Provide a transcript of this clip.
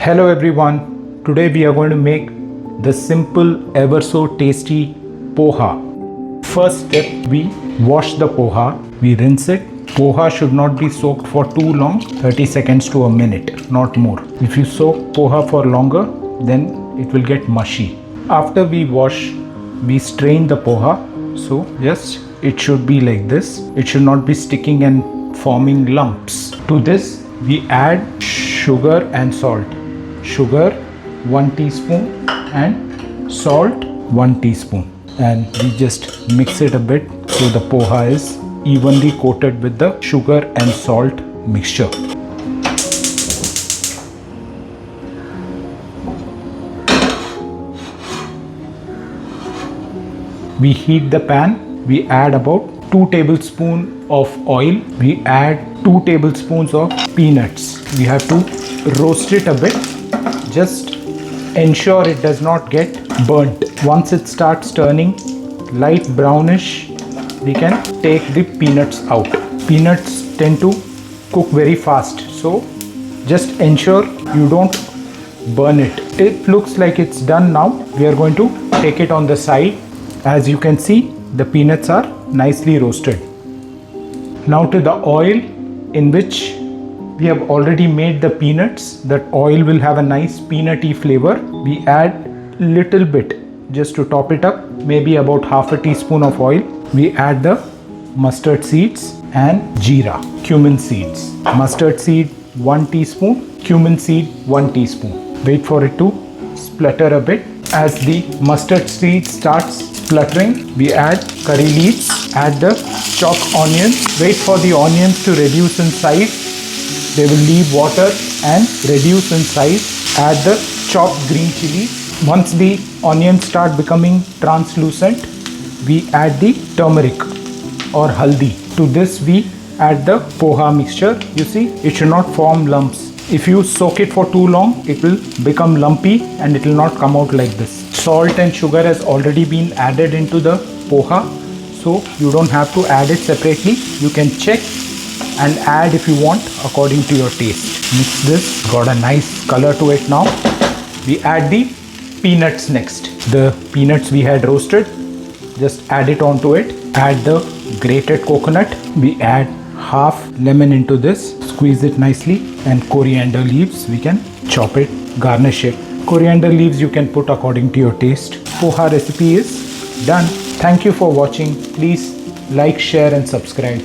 Hello everyone, today we are going to make the simple ever so tasty poha. First step, we wash the poha, we rinse it. Poha should not be soaked for too long, 30 seconds to a minute, not more. If you soak poha for longer, then it will get mushy. After we wash, we strain the poha, so just it should be like this. It should not be sticking and forming lumps. To this, we add sugar and salt. Sugar 1 teaspoon and salt 1 teaspoon, and we just mix it a bit so the poha is evenly coated with the sugar and salt mixture. We heat the pan, we add about 2 tablespoons of oil, we add 2 tablespoons of peanuts. We have to roast it a bit. Just ensure it does not get burnt. Once it starts turning light brownish, we can take the peanuts out. Peanuts tend to cook very fast, so just ensure you don't burn it. It looks like it's done now. We are going to take it on the side. As you can see, the peanuts are nicely roasted. Now to the oil in which we have already made the peanuts. That oil will have a nice peanutty flavor. We add little bit just to top it up, maybe about half a teaspoon of oil. We add the mustard seeds and jeera, cumin seeds. Mustard seed 1 teaspoon, cumin seed 1 teaspoon. Wait for it to splutter a bit. As the mustard seed starts spluttering, we add curry leaves, add the chopped onions. Wait for the onions to reduce in size. They will leave water and reduce in size. Add the chopped green chilies. Once the onions start becoming translucent, we add the turmeric or haldi. To this we add the poha mixture. You see, it should not form lumps. If you soak it for too long, it will become lumpy and it will not come out like this. Salt and sugar has already been added into the poha, so you don't have to add it separately. You can check and add if you want according to your taste. Mix this, got a nice color to it now. We add the peanuts next. The peanuts we had roasted, just add it onto it. Add the grated coconut. We add half lemon into this, squeeze it nicely, and coriander leaves. We can chop it, garnish it. Coriander leaves you can put according to your taste. Poha recipe is done. Thank you for watching. Please like, share and subscribe.